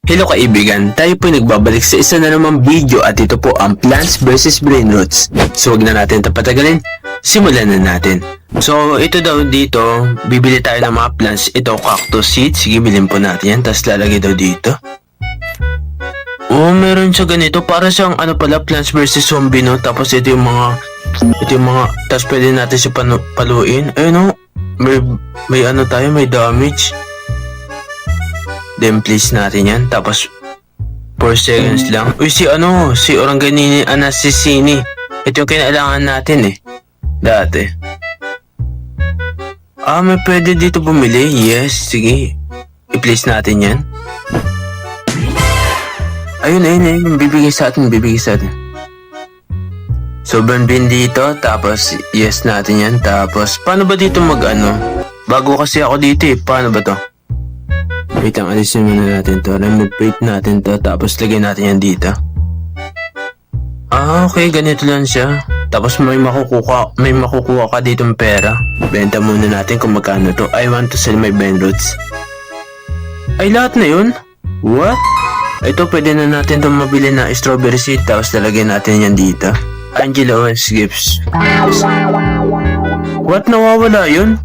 Hello kaibigan, tayo po nagbabalik sa isa na namang video at ito po ang Plants vs Brain Roots. So huwag na natin ito patagalin, simulan na natin. So ito daw dito, bibili tayo ng mga plants. Ito cactus seeds, sige bilhin po natin yan, tapos lalagay daw dito. Oh, meron siya ganito, para siyang ano pala, Plants vs Zombie no. Tapos ito yung mga, tapos pwede natin siya paluin. Ayun no, may ano tayo, may damage. Then place natin yan. Tapos 4 seconds lang. Uy, si Oranganini Anasisini. Ito yung kinailangan natin eh. Dati. Ah, may pwede dito bumili. Yes, sige. I-place natin yan. Ayun. Bibigay sa atin. So, bin dito. Tapos, yes natin yan. Tapos, paano ba dito Bago kasi ako dito eh. Paano ba to? Wait lang, alisin muna natin to. Remove plate natin to. Tapos lagyan natin yan dito. Ah, okay. Ganito lang siya. Tapos may makukuha ka ditong pera. Benta muna natin kung magkano to. I want to sell my brain roots. Ay, lahat na yun? What? Ito, pwede na natin itong mabili na strawberry seed. Tapos lalagyan natin yan dito. Angela Owens Gifts. What? Nawawala yun?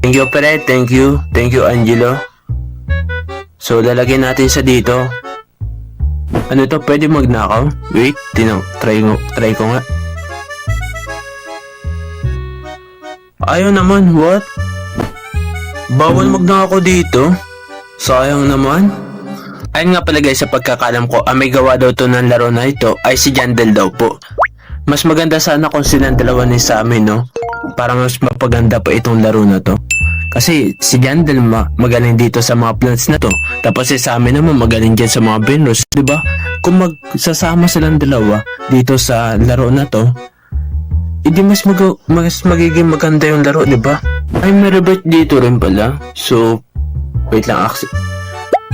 Thank you, Pere. Thank you, Angelo. So, lalagyan natin sa dito. Ano to? Pwede magnakaw? Wait, try ko nga. Ayaw naman, what? Bawal magnakaw dito? Sayang naman. Ayun nga pala guys, sa pagkakalam ko, may gawa daw to ng laro na ito ay si Jandel daw po. Mas maganda sana kung silang dalawa ni sa amin, no? Para mas mapaganda pa itong laro na to. Kasi si Jandel magaling dito sa mga plants na to. Tapos sa amin naman magaling dyan sa mga brain roots, diba? Kung magsasama silang dalawa dito sa laro na to, hindi mas magiging maganda yung laro, diba? Ay, may rebirth dito rin pala. So, wait lang,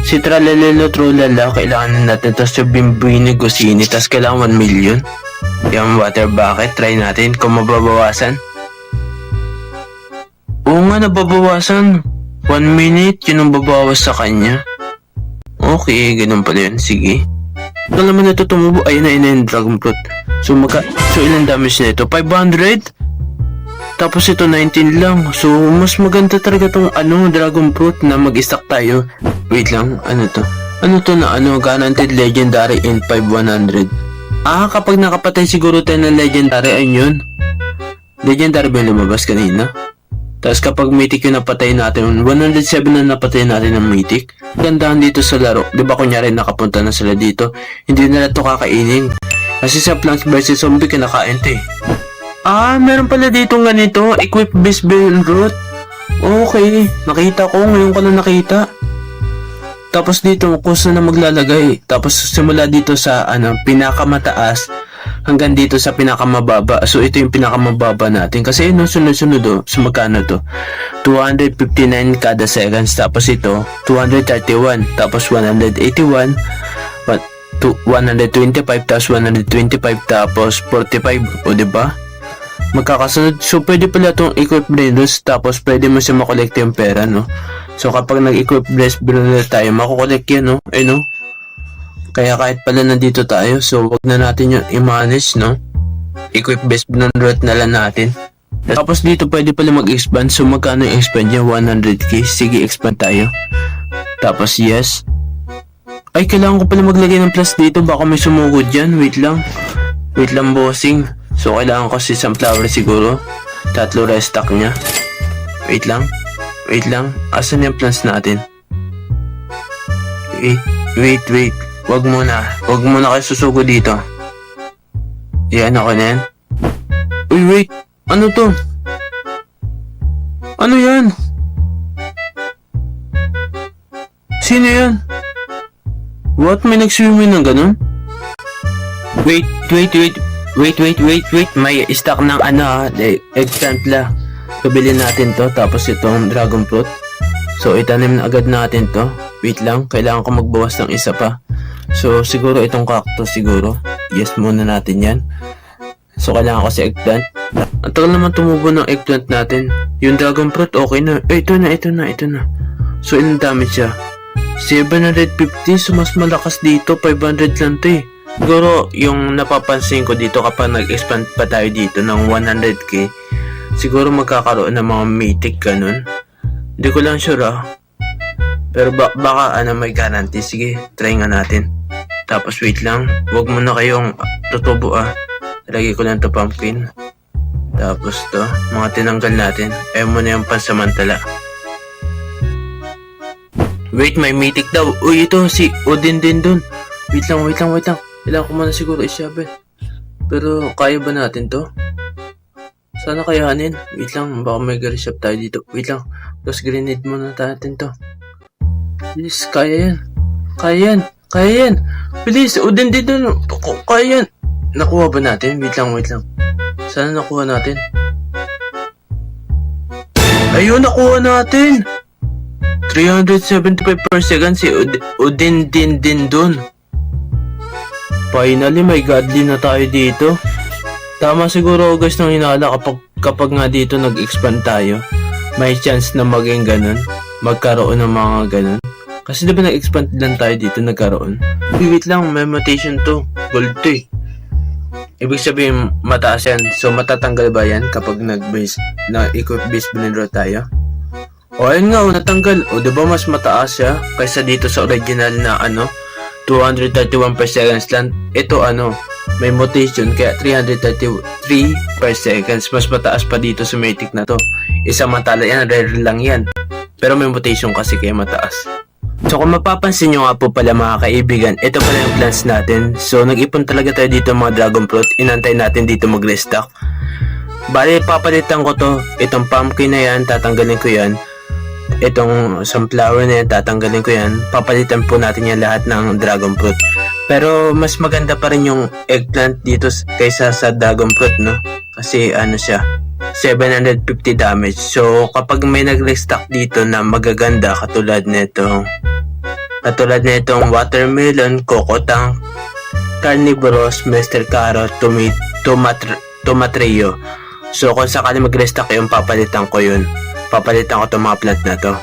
si Tralalelo Trulala, kailangan natin. Tapos yung Bimbini Gosini, tapos kailangan 1 million. Yung water bucket, try natin kung mababawasan. Oo nga, nababawasan. 1 minute, yun ang babawas sa kanya. Okay, ganun pala yun. Sige. Ito naman ito tumubo. Ayun na yung dragon fruit. So ilang damage na ito? 500? Tapos ito 19 lang. So, mas maganda talaga tong dragon fruit na mag-stack tayo. Wait lang, ano to? Ano to na guaranteed legendary in 5100? Ah, kapag nakapatay siguro tayo ng legendary, ayun yun. Legendary ba yung lumabas kanina? Tapos kapag mythic yung napatay natin, 107 na napatay natin ng mythic. Gandahan dito sa laro. Diba kunyari nakapunta na sila dito, hindi nila to kakainin. Kasi sa Plants vs Zombie kinakain to eh. Ah, meron pala dito ganito. Equip base brain root. Okay, nakita ko. Ngayon ko na nakita. Tapos dito, kung saan na maglalagay. Tapos simula dito sa pinakamataas hanggang dito sa pinakamababa. So ito yung pinakamababa natin. Kasi sunod-sunod so magkano to? 259 kada seconds. Tapos ito, 231. Tapos 181. 125. Tapos 125. Tapos 45. O diba? Magkakasunod. So pwede pala itong equip brain roots. Tapos pwede mo siya makolekta yung pera, no? So kapag nag-equip brain root tayo, makukolekt yan, no? No? Kaya kahit pala nandito tayo, so wag na natin yung i-manage, no? Equip base brain root na lang natin. Tapos dito pwede pala mag-expand. So magkano yung expand niya? 100k. Sige, expand tayo. Tapos yes. Ay, kailangan ko pala maglagay ng plus dito. Baka may sumugod dyan. Wait lang, bossing. So kailangan ko si sunflower siguro. 3 restock niya. Wait lang. Asan yung plants natin? Wait. Wag muna kayo susugo dito. Yan, ako na yan. Uy, wait. Ano to? Ano yan? Sino yan? What? May nag-swimming ng ganun? Wait. May stock ng eggplant la. Pabilin natin to. Tapos itong dragon fruit. So, itanim na agad natin to. Wait lang. Kailangan ko magbawas ng isa pa. So, siguro itong cactus siguro. Yes muna natin yan. So, kailangan ko si eggplant. Ang tagal naman tumubo ng eggplant natin. Yung dragon fruit, okay na. Ito na. So, ilang damage siya? 750, so mas malakas dito, 500 lang to eh. Siguro yung napapansin ko dito kapag nag-expand pa tayo dito ng 100k, siguro magkakaroon ng mga mythic ganun. Hindi ko lang sure pero baka may guarantee. Sige, try nga natin. Tapos wait lang, wag mo na kayong tutubo Lagi ko lang to pumpkin. Tapos to, mga tinanggal natin. Mo na yung pansamantala. Wait, may mythic daw. Uy, ito si Odin din dun. Wait lang. Kailangan ko muna siguro i-shovel. Pero kaya ba natin to? Sana kayanin. Wait lang, baka may garishop tayo dito. Wait lang, plus grenade muna natin to. Please, kaya yan. Please, Odin din dun. Kaya yan. Nakuha ba natin? Wait lang. Sana nakuha natin. Ayun, nakuha natin. 375 per second si Odin din dun. Finally, may godly na tayo dito. Tama siguro guys nung hinala kapag nga dito nag-expand tayo. May chance na maging ganun. Magkaroon ng mga ganun. Kasi diba nag-expand lang tayo dito nagkaroon. Wait lang, may mutation to. Gold to eh. Ibig sabihin mataas yan. So matatanggal ba yan kapag nag-base na equip base biniro tayo? O ayun nga, natanggal. O diba mas mataas siya kaysa dito sa original na 231 per seconds lang. Ito may mutation kaya 333 per seconds. Mas mataas pa dito sa mythic na to. Isamantala yan, rare lang yan. Pero may mutation kasi kaya mataas. So kung mapapansin nyo nga po pala mga kaibigan, ito pala yung plans natin. So nag-ipon talaga tayo dito mga dragon fruit. Inantay natin dito mag-restock. Bale, papalitan ko to. Itong pumpkin na yan, tatanggalin ko yan. Itong sunflower na yan, tatanggalin ko yan. Papalitan po natin yan lahat ng dragon fruit. Pero mas maganda pa rin yung eggplant dito kaysa sa dragon fruit, no? Kasi siya, 750 damage. So kapag may nag-restock dito na magaganda katulad nitong watermelon, cocotank, carnivorous, Mr. Carrot, tomatrio. So kung sakali mag-restock yung papalitan ko itong mga plant na to.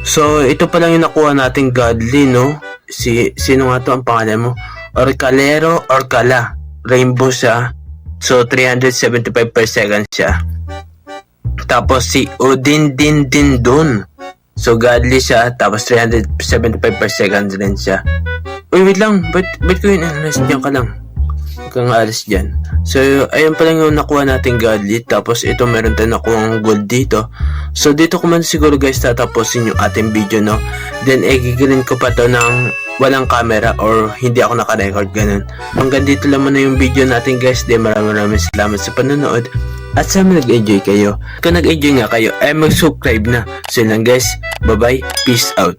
So ito pa lang yung nakuha nating godly, no? Sino nga to ang pangalan mo? Orcala. Rainbow siya. So 375 per second siya. Tapos si Odin din dun. So godly siya. Tapos 375 per second rin siya. Uy, wait lang. Ba't ko yun? Diyan ka lang. Kang alis dyan. So ayun pa lang yung nakuha natin godly. Tapos ito meron tayong nakuha gold dito. So dito ko man siguro guys tatapusin yung ating video, no? Then gigilin ko pa to ng walang camera or hindi ako naka-record ganun. Hanggang dito lang muna yung video natin guys. Then maraming salamat sa panonood. At sana nag-enjoy kayo. Kung nag-enjoy nga kayo ay mag-subscribe na. So yun lang guys. Bye bye. Peace out.